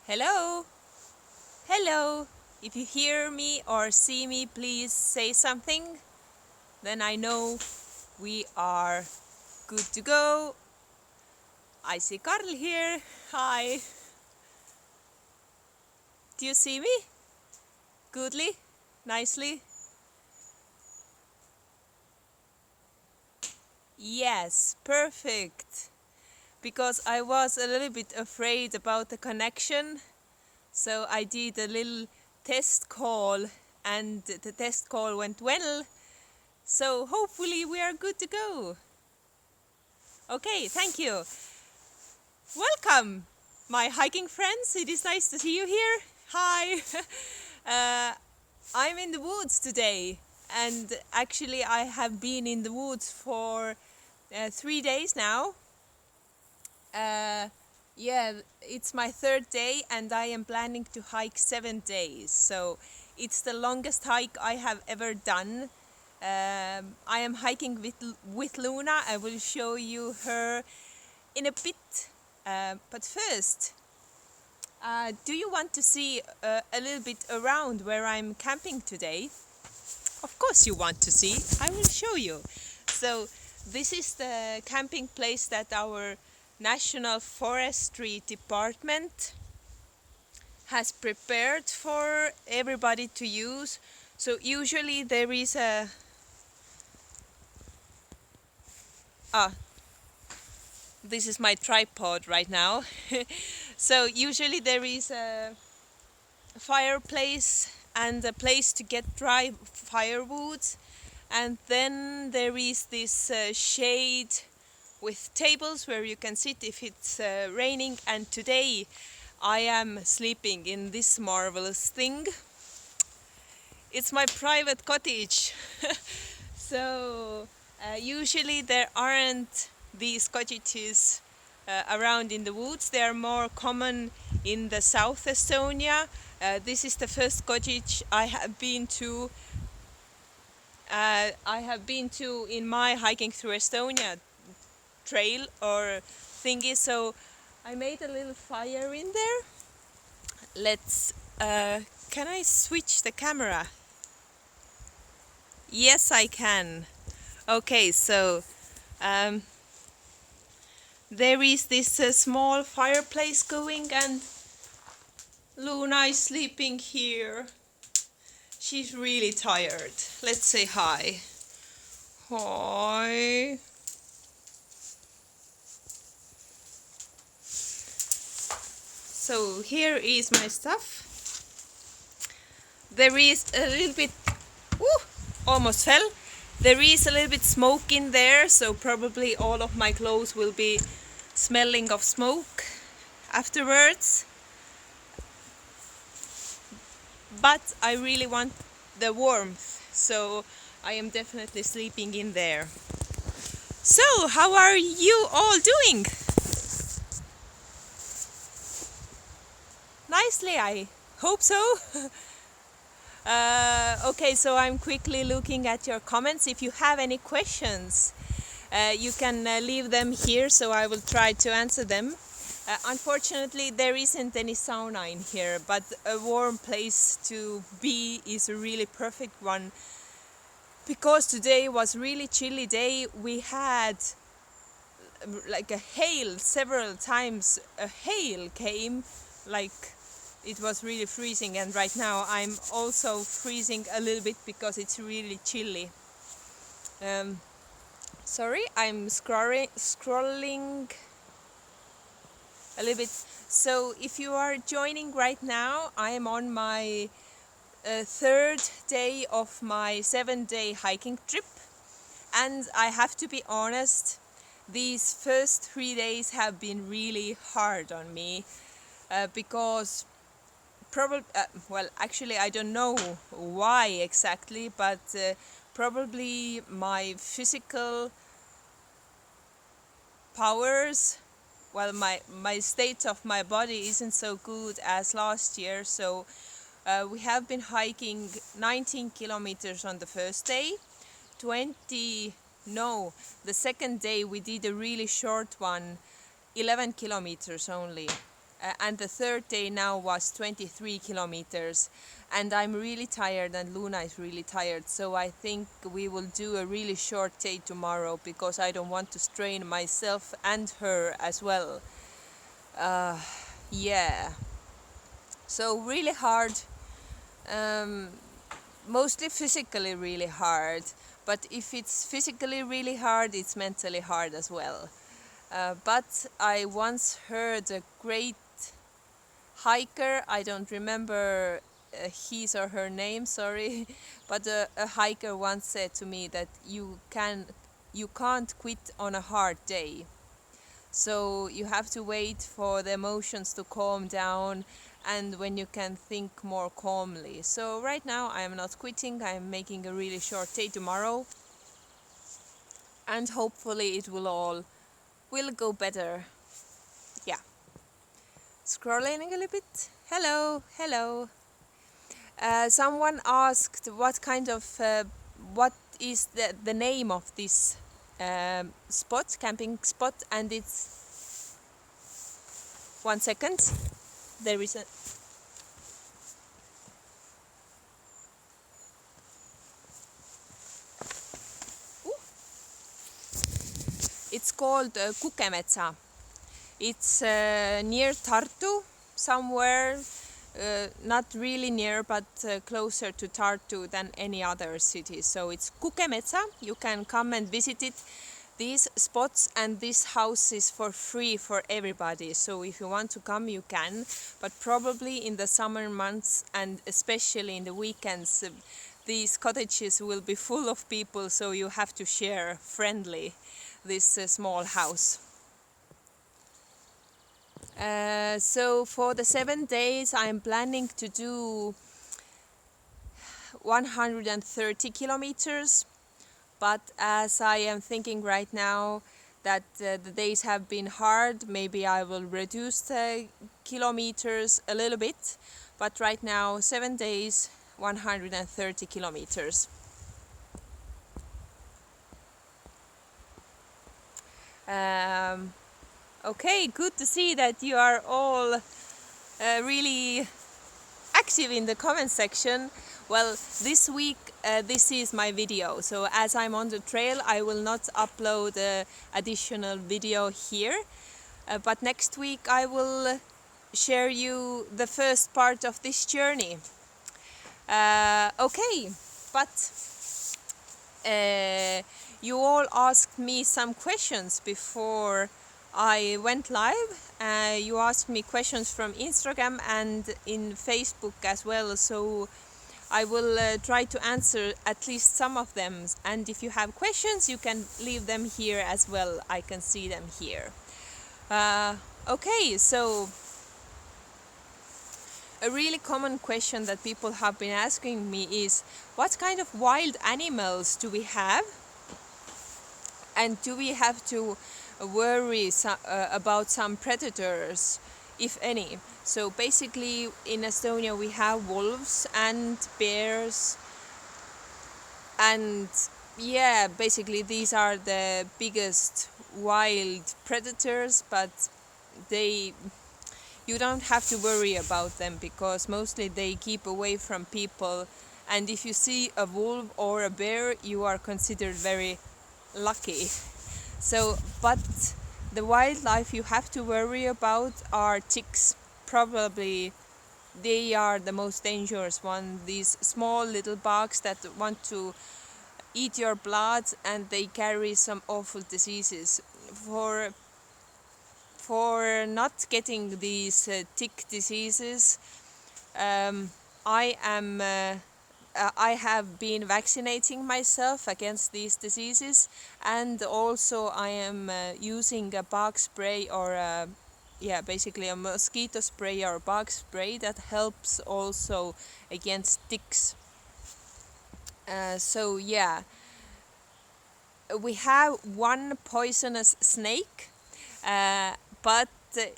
Hello, hello. If you hear me or see me, please say something. Then I know we are good to go. I see Karl here. Hi. Do you see me? Goodly? Nicely? Yes, perfect. Because I was a little bit afraid about the connection, so I did a little test call and the test call went well. So hopefully we are good to go. Okay, thank you. Welcome, my hiking friends. It is nice to see you here. Hi. uh, I'm in the woods today, and actually, I have been in the woods for 3 days now. Uh, yeah, it's my third day, and I am planning to hike 7 days. So it's the longest hike I have ever done. I am hiking with Luna. I will show you her in a bit. But first, do you want to see a little bit around where I'm camping today? Of course you want to see. I will show you. So this is the camping place that our National Forestry Department has prepared for everybody to use. So usually there is a this is my tripod right now. So usually there is a fireplace and a place to get dry firewood, and then there is this shade with tables where you can sit if it's raining. And today I am sleeping in this marvelous thing. It's my private cottage. So usually there aren't these cottages around in the woods. They are more common in the South Estonia. This is the first cottage I have been to. In my hiking through Estonia trail or thingy. So I made a little fire in there. Let's. Can I switch the camera? Yes, I can. Okay, so there is this small fireplace going, and Luna is sleeping here. She's really tired. Let's say hi. Hi. So here is my stuff. There is a little bit, almost fell. There is a little bit smoke in there, so probably all of my clothes will be smelling of smoke afterwards. But I really want the warmth, so I am definitely sleeping in there. So, how are you all doing? Nicely, I hope so. Okay, so I'm quickly looking at your comments. If you have any questions, you can leave them here, so I will try to answer them. Unfortunately, there isn't any sauna in here, but a warm place to be is a really perfect one. Because today was really chilly day. We had like a hail several times. A hail came, like it was really freezing, and right now I'm also freezing a little bit because it's really chilly. Sorry, I'm scrolling a little bit. So if you are joining right now, I am on my third day of my 7-day hiking trip, and I have to be honest, these first 3 days have been really hard on me because probably actually I don't know why exactly, but probably my physical powers, my state of my body isn't so good as last year. So we have been hiking 19 kilometers on the first day, 20 no, the second day we did a really short one, 11 kilometers only. and the third day now was 23 kilometers. And I'm really tired, and Luna is really tired, so I think we will do a really short day tomorrow because I don't want to strain myself and her as well. Uh, yeah, so really hard, um, mostly physically really hard, but if it's physically really hard, it's mentally hard as well. But I once heard a great hiker, I don't remember his or her name, sorry, but a hiker once said to me that you can't quit on a hard day. So you have to wait for the emotions to calm down and when you can think more calmly. So right now I am not quitting, I am making a really short day tomorrow, and hopefully it will go better. Yeah. Scrolling a little bit. Hello, hello. Someone asked what is the name of this camping spot, and it's 1 second. There is a. Ooh. It's called Kukemetsa. It's near Tartu, somewhere. Not really near, but closer to Tartu than any other city. So it's Kukemetsa. You can come and visit it. These spots and this house is for free for everybody. So if you want to come, you can. But probably in the summer months and especially in the weekends, these cottages will be full of people. So you have to share friendly this small house. So for the 7 days, I'm planning to do 130 kilometers. But as I am thinking right now that the days have been hard, maybe I will reduce the kilometers a little bit. But right now, 7 days, 130 kilometers. Okay, good to see that you are all really active in the comment section. Well, this week this is my video, so as I'm on the trail I will not upload additional video here, but next week I will share you the first part of this journey. Okay, but you all asked me some questions before I went live. You asked me questions from Instagram and in Facebook as well, so I will try to answer at least some of them. And if you have questions, you can leave them here as well. I can see them here. Okay, so a really common question that people have been asking me is, what kind of wild animals do we have? And do we have to worry about some predators, if any? So basically in Estonia we have wolves and bears, and yeah, basically these are the biggest wild predators, but you don't have to worry about them because mostly they keep away from people, and if you see a wolf or a bear you are considered very lucky. So, but the wildlife you have to worry about are ticks. Probably they are the most dangerous one. These small little bugs that want to eat your blood, and they carry some awful diseases. For not getting these tick diseases, I am. I have been vaccinating myself against these diseases, and also I am using a bug spray or basically a mosquito spray or bug spray that helps also against ticks. So yeah, we have one poisonous snake, but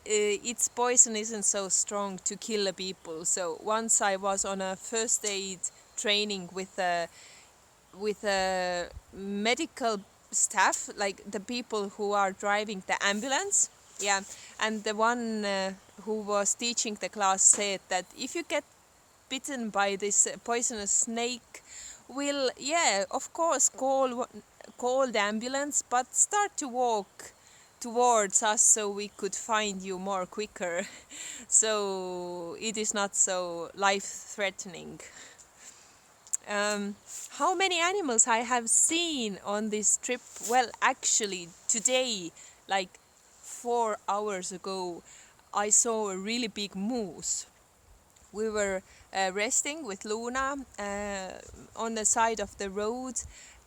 its poison isn't so strong to kill people. So once I was on a first aid training with a medical staff, like the people who are driving the ambulance, Yeah, and the one who was teaching the class said that if you get bitten by this poisonous snake, will, yeah, of course, call the ambulance, but start to walk towards us so we could find you more quicker. So it is not so life threatening. Um, how many animals I have seen on this trip? Well, actually, today, like 4 hours ago, I saw a really big moose. We were resting with Luna on the side of the road,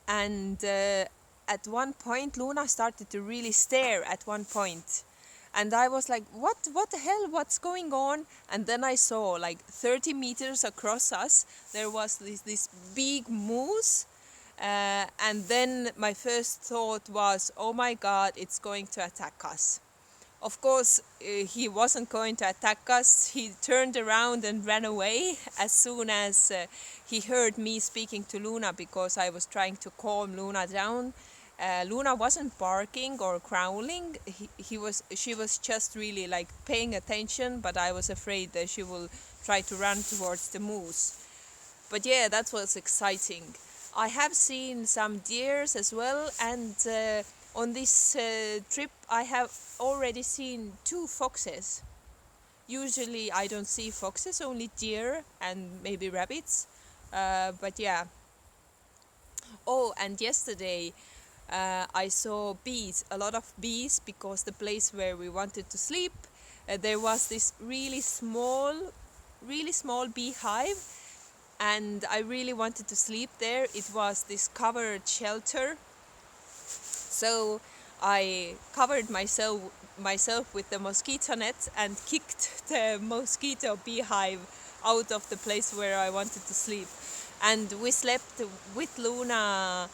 and at one point, Luna started to really stare at one point. And I was like, what the hell, what's going on? And then I saw like 30 meters across us, there was this big moose. And then my first thought was, oh my God, it's going to attack us. Of course, he wasn't going to attack us. He turned around and ran away as soon as he heard me speaking to Luna, because I was trying to calm Luna down. Luna wasn't barking or growling. She was just really like paying attention, but I was afraid that she will try to run towards the moose. But yeah, that was exciting. I have seen some deers as well, and on this trip I have already seen 2 foxes. Usually I don't see foxes, only deer and maybe rabbits. But yeah. Oh, and yesterday I saw bees, a lot of bees, because the place where we wanted to sleep, there was this really small beehive, and I really wanted to sleep there. It was this covered shelter, so I covered myself with the mosquito net and kicked the mosquito beehive out of the place where I wanted to sleep. And we slept with Luna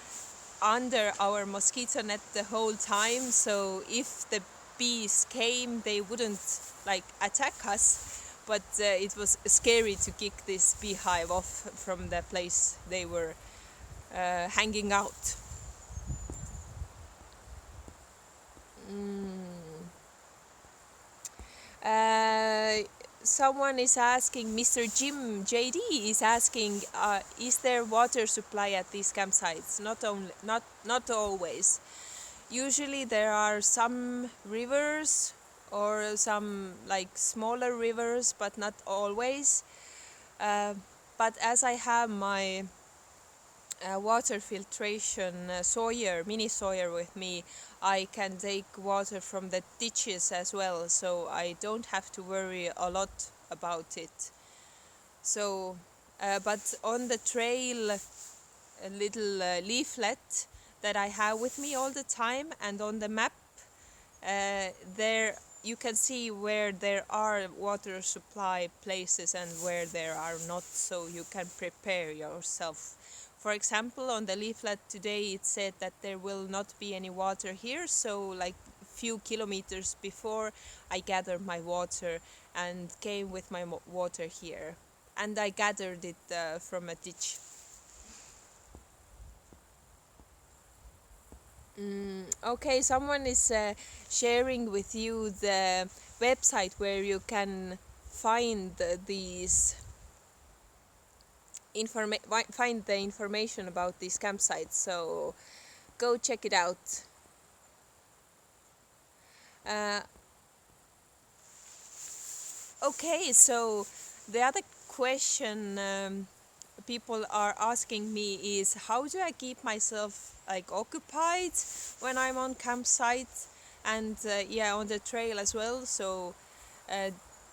under our mosquito net the whole time, so if the bees came, they wouldn't like attack us, but it was scary to kick this beehive off from the place they were hanging out. Uh, Someone is asking, Mr. Jim JD is asking, is there water supply at these campsites? Not always. Usually there are some rivers or some like smaller rivers, but not always. But as I have my water filtration mini Sawyer with me, I can take water from the ditches as well, so I don't have to worry a lot about it. So, but on the trail, a little leaflet that I have with me all the time, and on the map, there you can see where there are water supply places and where there are not, so you can prepare yourself. For example, on the leaflet today it said that there will not be any water here, so like few kilometers before I gathered my water and came with my water here, and I gathered it from a ditch. Okay, someone is sharing with you the website where you can find these find the information about these campsites. So go check it out. Uh, okay, so the other question people are asking me is, how do I keep myself like occupied when I'm on campsite and yeah, on the trail as well. So uh,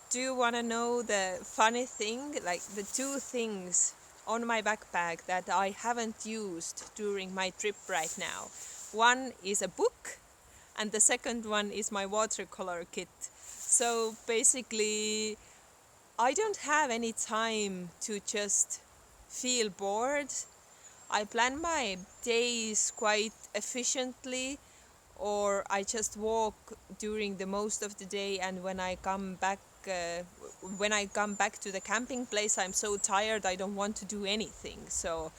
do you want to know the funny thing, like the 2 things on my backpack that I haven't used during my trip right now? One is a book, and the second one is my watercolor kit. So basically I don't have any time to just feel bored. I plan my days quite efficiently, or I just walk during the most of the day, and when I come back to the camping place, I'm so tired I don't want to do anything. So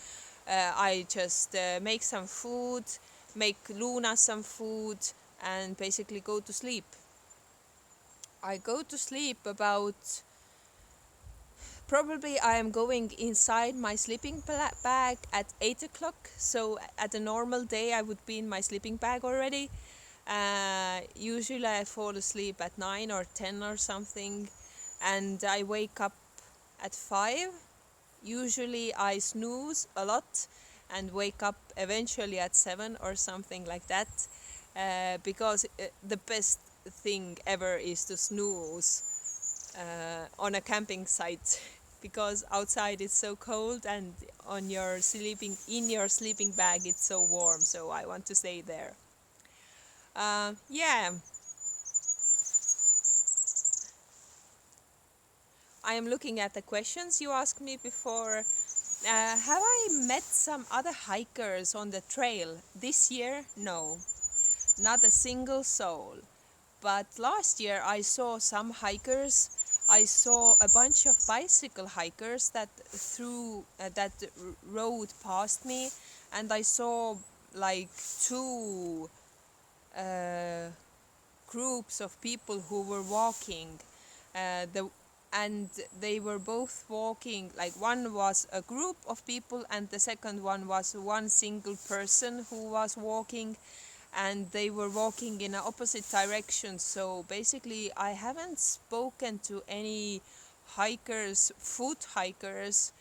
I just make some food, make Luna some food, and basically go to sleep. I go to sleep about, probably I am going inside my sleeping bag at 8 o'clock. So at a normal day, I would be in my sleeping bag already. Usually I fall asleep at 9 or 10 or something, and I wake up at 5. Usually I snooze a lot and wake up eventually at 7 or something like that, because the best thing ever is to snooze on a camping site because outside it's so cold and on your sleeping in your sleeping bag it's so warm, so I want to stay there. Yeah, I am looking at the questions you asked me before. Have I met some other hikers on the trail this year? No, not a single soul. But last year I saw some hikers. I saw a bunch of bicycle hikers that rode past me, and I saw like two uh, groups of people who were walking. The and they were both walking, like one was a group of people and the second one was one single person who was walking, and they were walking in opposite directions. So basically I haven't spoken to any hikers, foot hikers,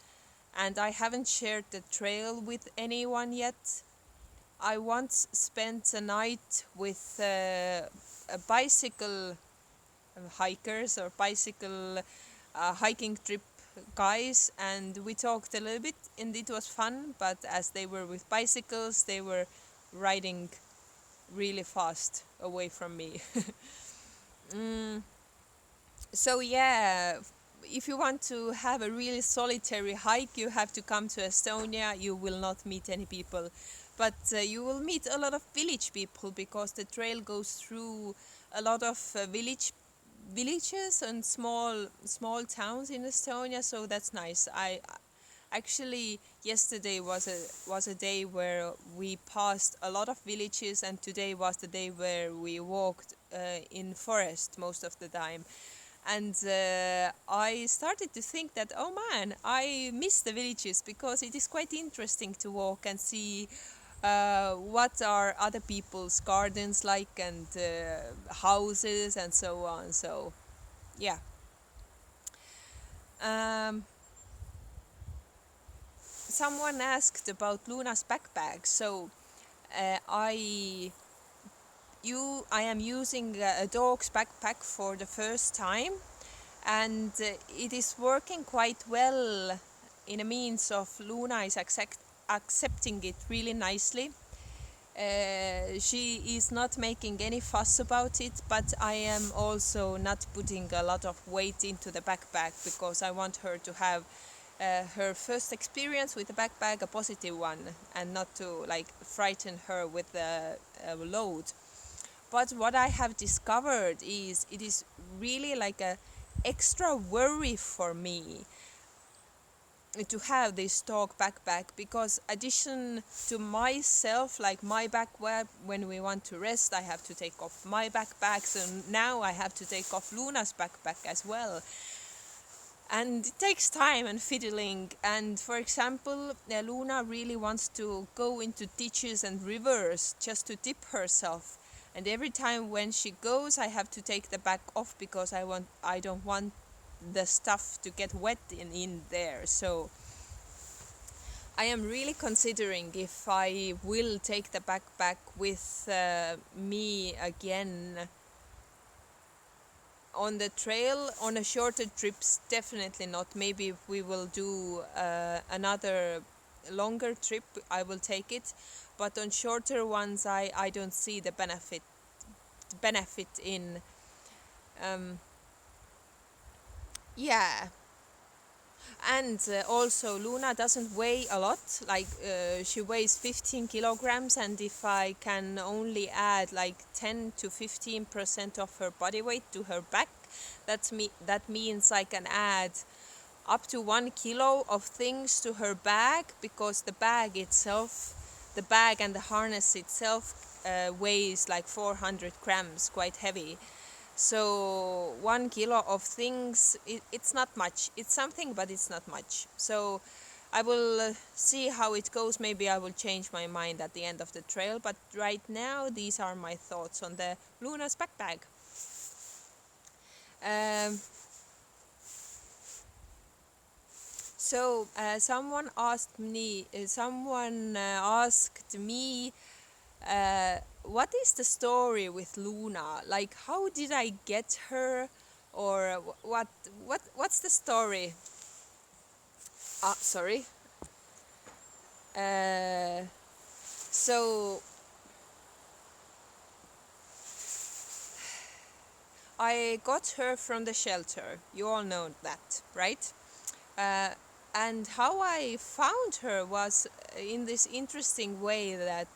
and I haven't shared the trail with anyone yet. I once spent a night with a bicycle hikers or bicycle hiking trip guys, and we talked a little bit and it was fun, but as they were with bicycles they were riding really fast away from me. mm, so yeah, if you want to have a really solitary hike, you have to come to Estonia. You will not meet any people, but you will meet a lot of village people because the trail goes through a lot of villages and small towns in Estonia, so that's nice. I actually yesterday was a day where we passed a lot of villages, and today was the day where we walked in forest most of the time. And I started to think that, oh man, I miss the villages because it is quite interesting to walk and see what are other people's gardens like, and houses and so on. So yeah. Um, Someone asked about Luna's backpack. So uh, I I am using a dog's backpack for the first time, and it is working quite well in a means of Luna is accepting it really nicely. She is not making any fuss about it, but I am also not putting a lot of weight into the backpack because I want her to have her first experience with the backpack a positive one, and not to like frighten her with the load. But what I have discovered is it is really like a extra worry for me to have this dog backpack, because addition to myself, like my backpack, when we want to rest I have to take off my backpack, so now I have to take off Luna's backpack as well, and it takes time and fiddling. And for example, Luna really wants to go into ditches and rivers just to dip herself, and every time when she goes I have to take the back off because I don't want the stuff to get wet in there. So I am really considering if I will take the backpack with me again on the trail. On a shorter trips, definitely not. Maybe if we will do another longer trip, I will take it. But on shorter ones, I don't see the benefit in. Um, yeah. And also Luna doesn't weigh a lot, like she weighs 15 kilograms, and if I can only add like 10 to 15% of her body weight to her back, that means I can add up to 1 kilo of things to her bag, because the bag and the harness itself weighs like 400 grams, quite heavy. So 1 kilo of things, it's not much. It's something, but it's not much. So I will see how it goes. Maybe I will change my mind at the end of the trail. But right now, these are my thoughts on the Luna's backpack. Um, someone asked me. Someone asked me, what is the story with Luna? Like, how did I get her, or what's the story? Sorry. Uh, so I got her from the shelter. You all know that, right? Uh, and how I found her was in this interesting way that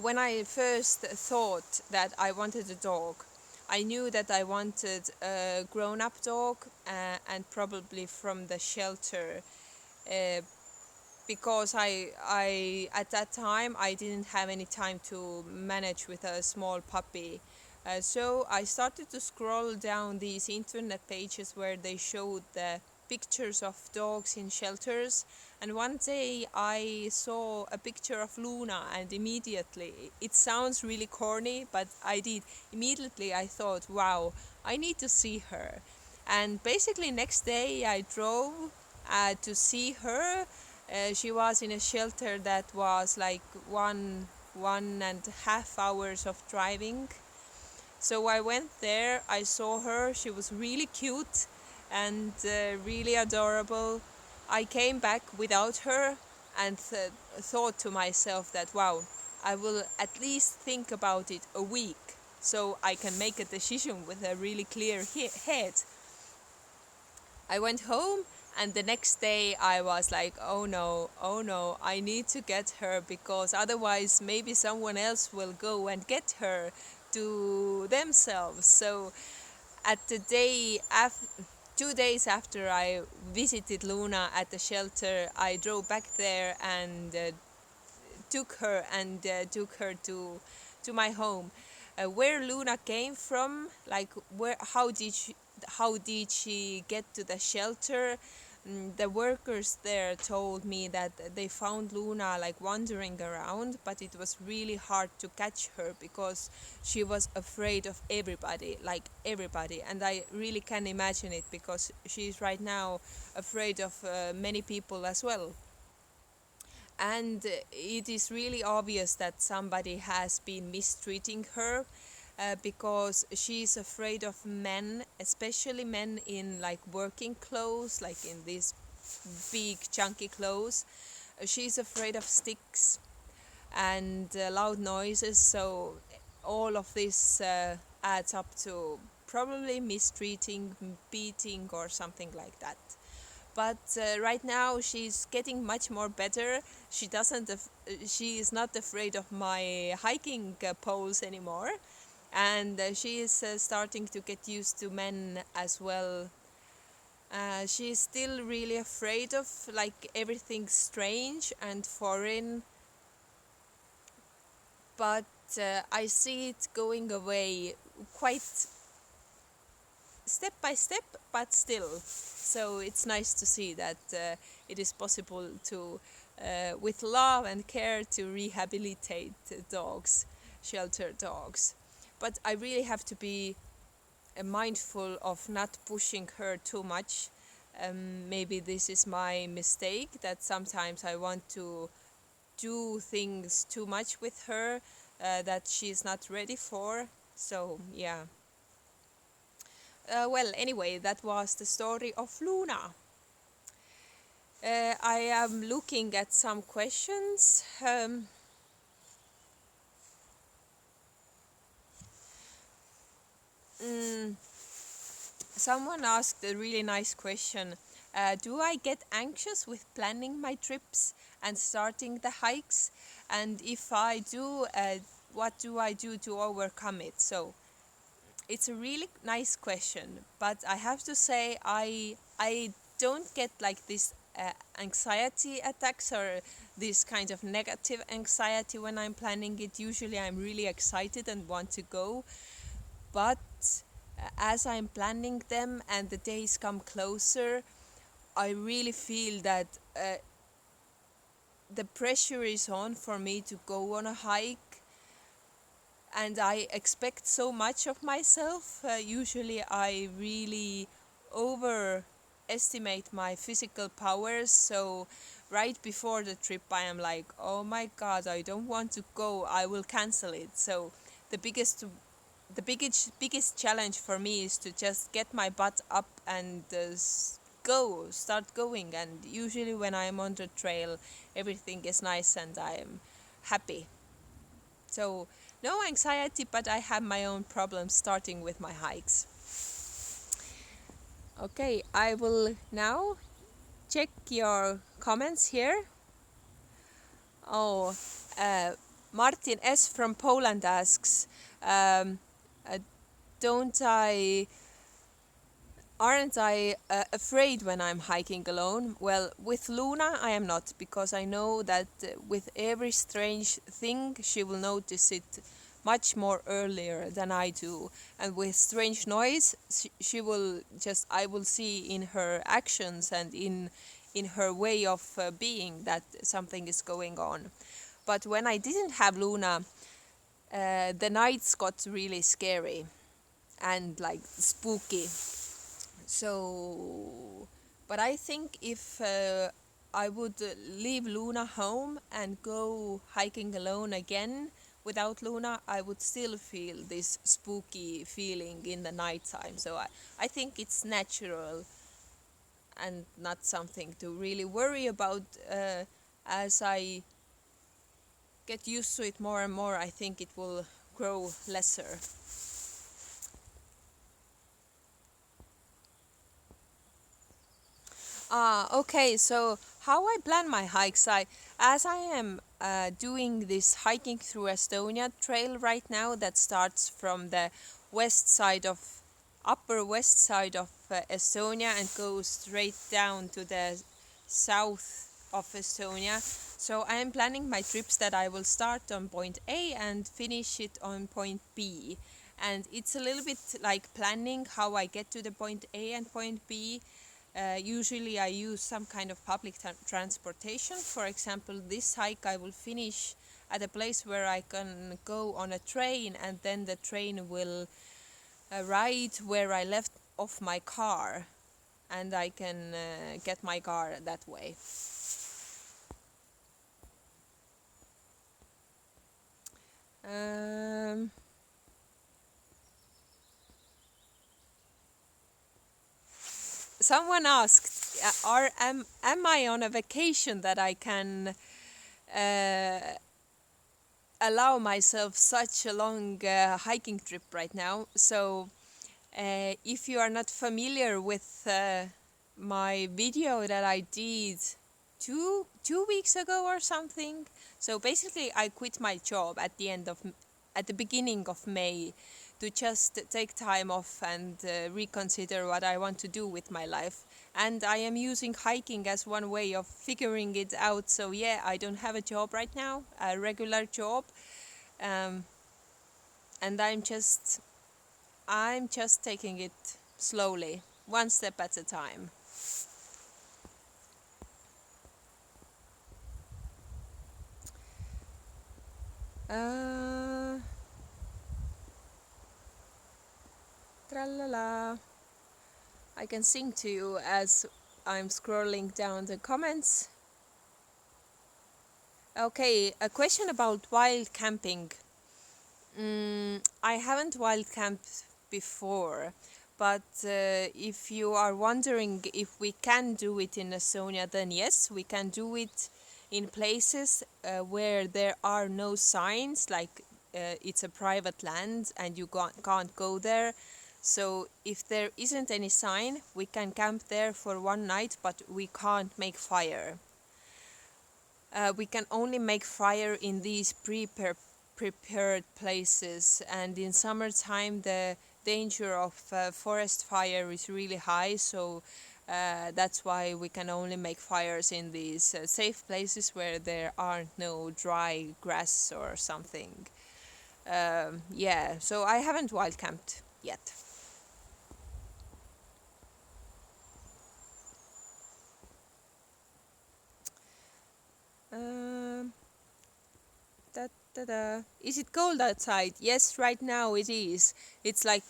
when I first thought that I wanted a dog, I knew that I wanted a grown-up dog and probably from the shelter, uh, because I at that time I didn't have any time to manage with a small puppy. So I started to scroll down these internet pages where they showed the pictures of dogs in shelters, and one day I saw a picture of Luna, and immediately, it sounds really corny, but immediately I thought, wow, I need to see her. And basically next day I drove to see her. She was in a shelter that was like 1.5 hours of driving. So I went there, I saw her, she was really cute and really adorable. I came back without her and thought to myself that, wow, I will at least think about it a week so I can make a decision with a really clear head. I went home, and the next day I was like, oh no, I need to get her, because otherwise maybe someone else will go and get her to themselves. So at the day after, 2 days after I visited Luna at the shelter, I drove back there and took her to my home. Where Luna came from, like how did she get to the shelter? The workers there told me that they found Luna like wandering around, but it was really hard to catch her because she was afraid of everybody, like everybody. And I really can imagine it, because she's right now afraid of many people as well. And it is really obvious that somebody has been mistreating her, because she's afraid of men, especially men in like working clothes, like in these big chunky clothes. She's afraid of sticks and loud noises, so all of this adds up to probably mistreating, beating, or something like that. But right now she's getting much more better. She is not afraid of my hiking poles anymore, and she is starting to get used to men as well. She's still really afraid of like everything strange and foreign, but I see it going away quite step by step, but still. So it's nice to see that it is possible to, with love and care, to rehabilitate dogs, shelter dogs. But I really have to be mindful of not pushing her too much. Maybe this is my mistake, that sometimes I want to do things too much with her that she's not ready for. So, yeah. Well, anyway, that was the story of Luna. I am looking at some questions. Mm, Someone asked a really nice question. Do I get anxious with planning my trips and starting the hikes? And if I do, what do I do to overcome it? So, it's a really nice question, but I have to say I don't get like this anxiety attacks or this kind of negative anxiety when I'm planning it. Usually I'm really excited and want to go. but as I'm planning them and the days come closer, I really feel that the pressure is on for me to go on a hike, and I expect so much of myself. Usually, I really overestimate my physical powers. So, right before the trip, I am like, "Oh my God, I don't want to go. I will cancel it." So, the biggest the biggest challenge for me is to just get my butt up and start going. And usually when I'm on the trail, everything is nice and I'm happy. So no anxiety, but I have my own problems starting with my hikes. Okay, I will now check your comments here. Oh, uh, Martin S from Poland asks, um, uh, don't I aren't I afraid when I'm hiking alone? Well, with Luna, I am not, because I know that with every strange thing, she will notice it much more earlier than I do. And with strange noise, she will just, I will see in her actions and in her way of being that something is going on. But when I didn't have Luna, the nights got really scary and like spooky. So, but I think if I would leave Luna home and go hiking alone again without Luna, I would still feel this spooky feeling in the nighttime. So I think it's natural and not something to really worry about. As I get used to it more and more, I think it will grow lesser. Okay, so how I plan my hikes, as I am doing this hiking through Estonia trail right now that starts from the west side of, upper west side of Estonia and goes straight down to the south of Estonia. So I am planning my trips that I will start on point A and finish it on point B. And it's a little bit like planning how I get to the point A and point B. Usually I use some kind of public transportation. For example, this hike I will finish at a place where I can go on a train, and then the train will ride where I left off my car, and I can get my car that way. Um, Someone asked, am I on a vacation that I can uh, allow myself such a long hiking trip right now? So if you are not familiar with my video that I did two weeks ago or something, so basically I quit my job at the beginning of May to just take time off and reconsider what I want to do with my life. And I am using hiking as one way of figuring it out. So yeah, I don't have a job right now, a regular job, um, and I'm just taking it slowly, one step at a time. Uh, Tralala. I can sing to you as I'm scrolling down the comments. Okay, a question about wild camping. I haven't wild camped before, but if you are wondering if we can do it in Estonia, then yes, we can do it in places where there are no signs, like it's a private land and you can't go there. So if there isn't any sign, we can camp there for one night, but we can't make fire. We can only make fire in these prepared places, and in summertime the danger of forest fire is really high, so that's why we can only make fires in these safe places where there aren't no dry grass or something. Yeah, so I haven't wild camped yet. Um, da, da, da. Is it cold outside? Yes, right now it is. It's like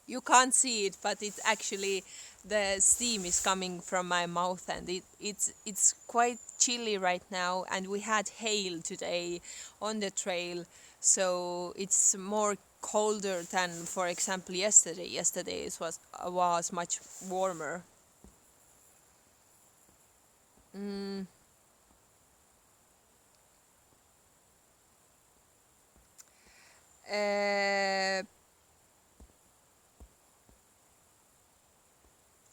you can't see it, but it actually the steam is coming from my mouth, and it's quite chilly right now. And we had hail today on the trail, so it's more colder than, for example, yesterday. Yesterday it was much warmer. Mm, uh,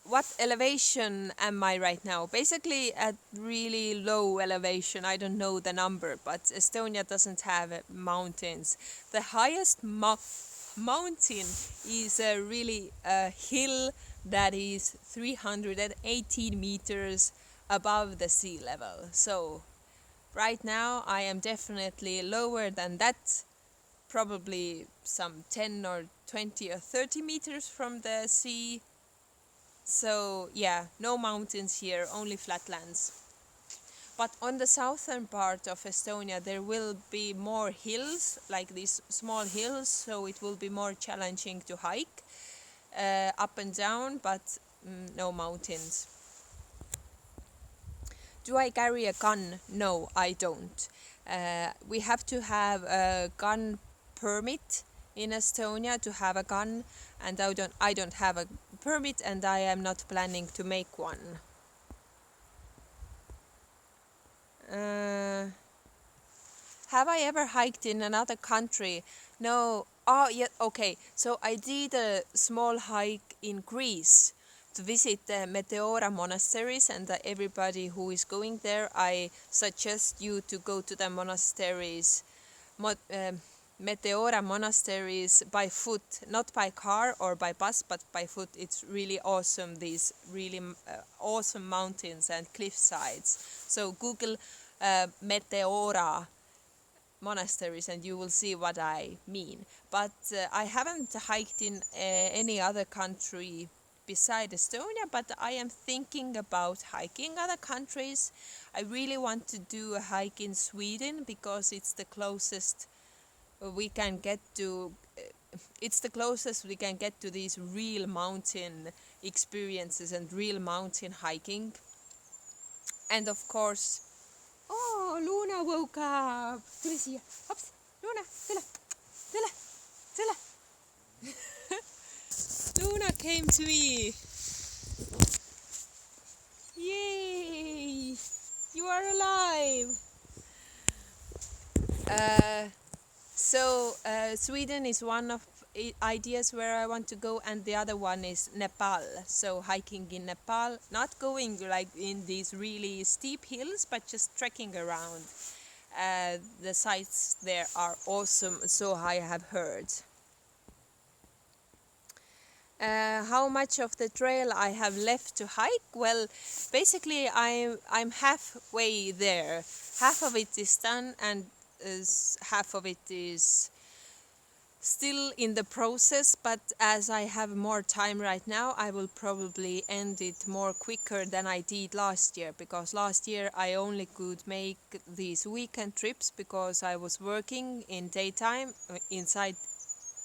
what elevation am I right now? Basically at really low elevation. I don't know the number, but Estonia doesn't have mountains. The highest mountain is a really hill that is 318 meters above the sea level. So right now I am definitely lower than that, probably some 10 or 20 or 30 meters from the sea. So yeah, no mountains here, only flatlands. But on the southern part of Estonia, there will be more hills, like these small hills, so it will be more challenging to hike up and down, but no mountains. Do I carry a gun? No, I don't. We have to have a gun permit in Estonia to have a gun, and I don't have a permit, and I am not planning to make one. Uh, have I ever hiked in another country? No. Oh, yeah, okay. So I did a small hike in Greece to visit the Meteora monasteries, and everybody who is going there, I suggest you to go to the monasteries, Meteora monasteries by foot, not by car or by bus, but by foot. It's really awesome, these really awesome mountains and cliff sides. So Google Meteora monasteries and you will see what I mean. But I haven't hiked in any other country beside Estonia, but I am thinking about hiking other countries. I really want to do a hike in Sweden because it's the closest we can get to these real mountain experiences and real mountain hiking. And of course, oh, Luna woke up. Tule siia. Hops. Luna, tule. Tule. Tule. Luna came to me. Yay! You are alive. Uh, Sweden is one of ideas where I want to go, and the other one is Nepal. So hiking in Nepal, not going like in these really steep hills, but just trekking around. The sights there are awesome, so I have heard. How much of the trail I have left to hike? Well, basically I'm halfway there. Half of it is done, and half of it is still in the process, but as I have more time right now, I will probably end it more quicker than I did last year, because last year I only could make these weekend trips because I was working in daytime.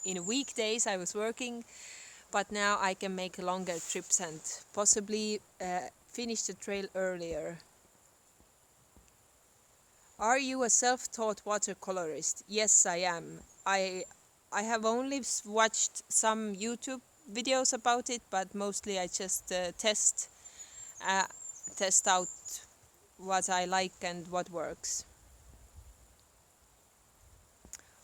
In weekdays I was working, but now I can make longer trips and possibly finish the trail earlier. Are you a self-taught watercolorist? Yes, I am. I have only watched some YouTube videos about it, but mostly I just uh, test out what I like and what works.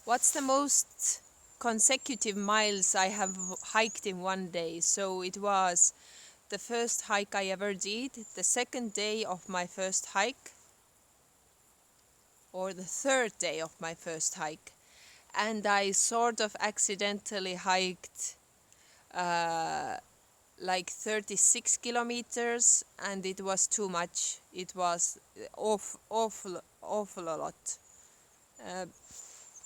What's the most consecutive miles I have hiked in one day? So it was the first hike I ever did, the second day of my first hike, or the third day of my first hike. And I sort of accidentally hiked like 36 kilometers, and it was too much. It was awful a lot. Uh,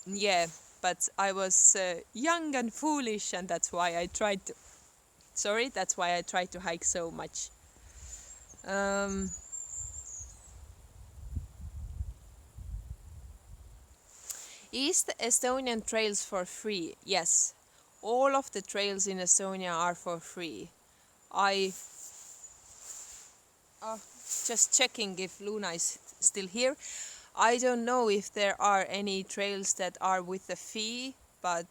yeah, but I was young and foolish, and that's why I tried to. Sorry, that's why I tried to hike so much. Um, is the Estonian trails for free? Yes, all of the trails in Estonia are for free. I just checking if Luna is still here. I don't know if there are any trails that are with a fee, but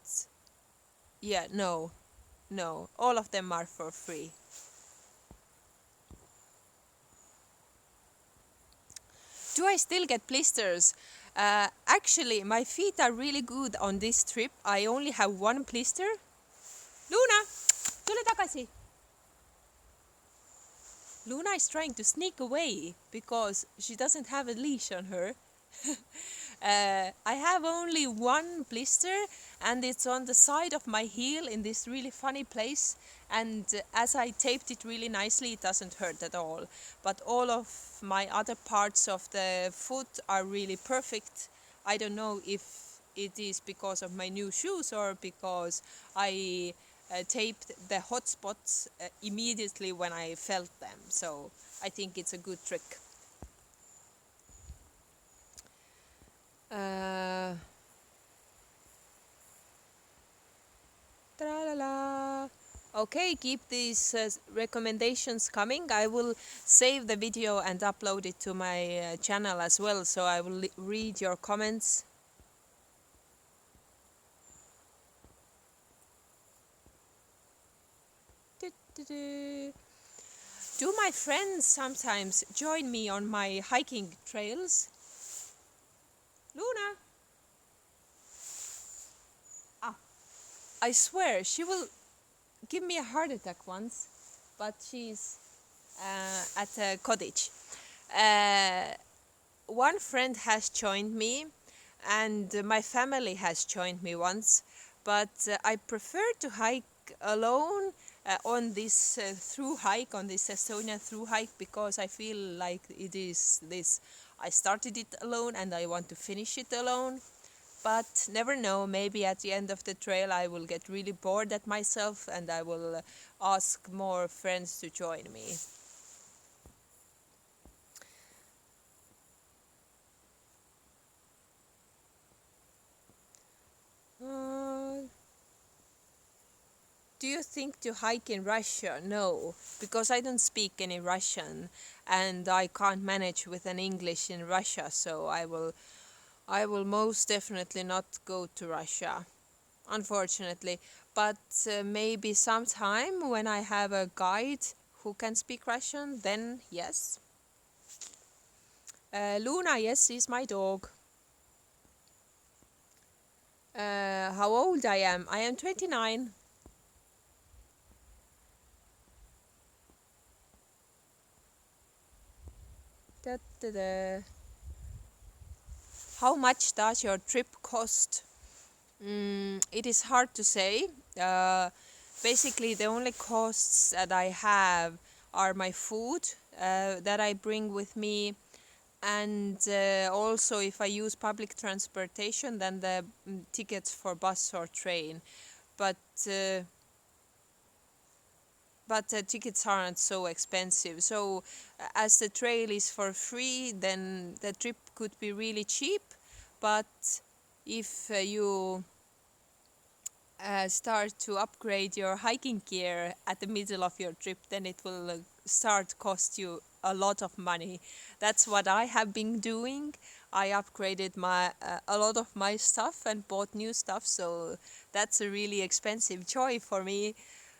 yeah, no, all of them are for free. Do I still get blisters? Actually, my feet are really good on this trip. I only have one blister. Luna, tule tagasi. Luna is trying to sneak away because she doesn't have a leash on her. I have only one blister, and it's on the side of my heel in this really funny place. And as I taped it really nicely, it doesn't hurt at all. But all of my other parts of the foot are really perfect. I don't know if it is because of my new shoes or because I taped the hot spots immediately when I felt them. So I think it's a good trick. Tra-la-la. Okay, keep these recommendations coming. I will save the video and upload it to my channel as well, so I will read your comments. Do my friends sometimes join me on my hiking trails? Luna! Ah, I swear, she will give me a heart attack once, but she's at a cottage. One friend has joined me, and my family has joined me once, but I prefer to hike alone on this through hike, on this Estonia through hike, because I feel like it is this. I started it alone and I want to finish it alone. But never know, maybe at the end of the trail I will get really bored at myself and I will ask more friends to join me. Do you think to hike in Russia? No, because I don't speak any Russian and I can't manage with an English in Russia, so I will most definitely not go to Russia, unfortunately. But maybe sometime when I have a guide who can speak Russian, then yes. Luna, yes, is my dog. How old I am? I am 29. Da, da, da. How much does your trip cost? It is hard to say. Basically, the only costs that I have are my food that I bring with me, and also if I use public transportation, then the tickets for bus or train. But the tickets aren't so expensive. So as the trail is for free, then the trip could be really cheap. But if you start to upgrade your hiking gear at the middle of your trip, then it will start cost you a lot of money. That's what I have been doing. I upgraded my a lot of my stuff and bought new stuff, so that's a really expensive joy for me.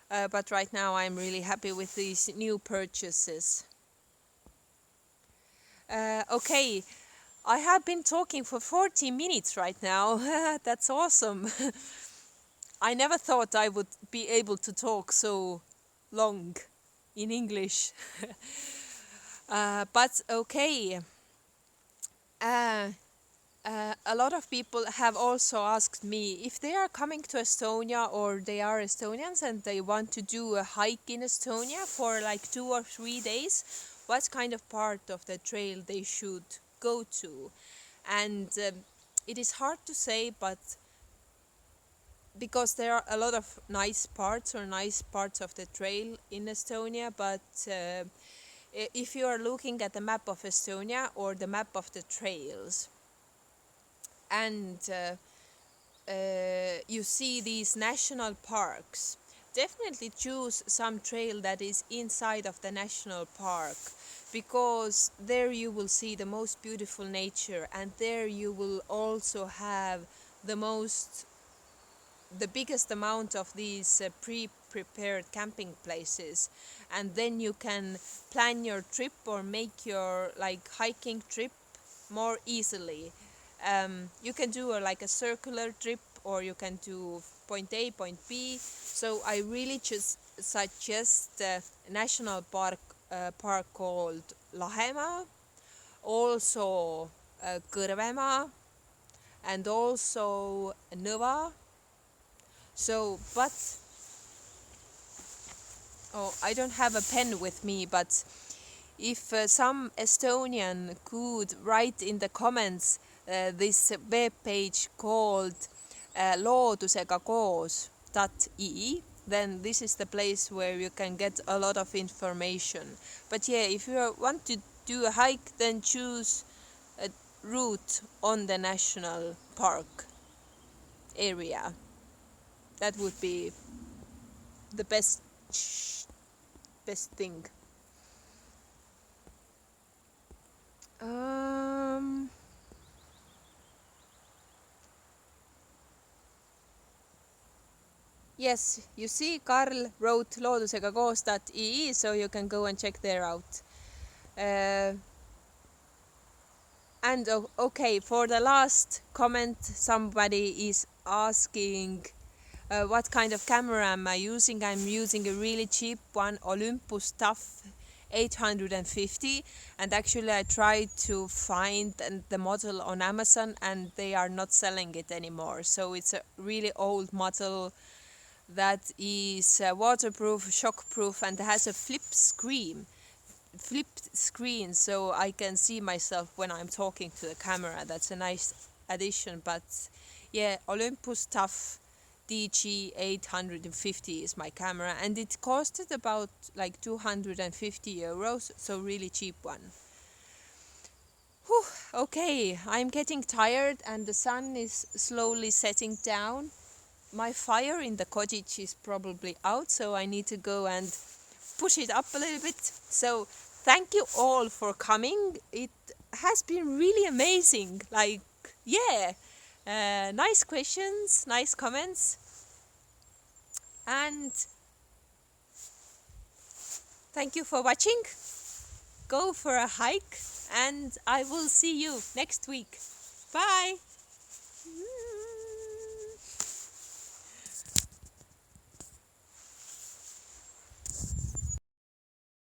But right now I'm really happy with these new purchases. Okay, I have been talking for 40 minutes right now. That's awesome. I never thought I would be able to talk so long in English. But okay. A lot of people have also asked me if they are coming to Estonia or they are Estonians and they want to do a hike in Estonia for like 2 or 3 days, what kind of part of the trail they should go to. And it is hard to say, but because there are a lot of nice parts of the trail in Estonia, but if you are looking at the map of Estonia or the map of the trails, and you see these national parks, definitely choose some trail that is inside of the national park, because there you will see the most beautiful nature, and there you will also have the biggest amount of these pre-prepared camping places, and then you can plan your trip or make your like hiking trip more easily. You can do like a circular trip, or you can do point A, point B. So I really just suggest a national park called Lahemaa, also Kõrvemaa, and also Nõva. So, but I don't have a pen with me, but if some Estonian could write in the comments this web page called loodusega.koos.ee, then this is the place where you can get a lot of information. But yeah, if you want to do a hike, then choose a route on the national park area. That would be the best thing. Yes, you see, Karl wrote loodusega.koos.ee, so you can go and check there out. And okay, for the last comment, somebody is asking what kind of camera am I using. I'm using a really cheap one, Olympus TUF 850, and actually I tried to find the model on Amazon and they are not selling it anymore. So it's a really old model that is waterproof, shockproof, and has a flipped screen, so I can see myself when I'm talking to the camera. That's a nice addition. But yeah, Olympus TUF DG 850 is my camera, and it costed about like 250 euros, so really cheap one. Whew, okay, I'm getting tired and the sun is slowly setting down. My fire in the cottage is probably out, so I need to go and push it up a little bit. So thank you all for coming. It has been really amazing. Like, yeah, nice questions, nice comments. And thank you for watching. Go for a hike, and I will see you next week. Bye.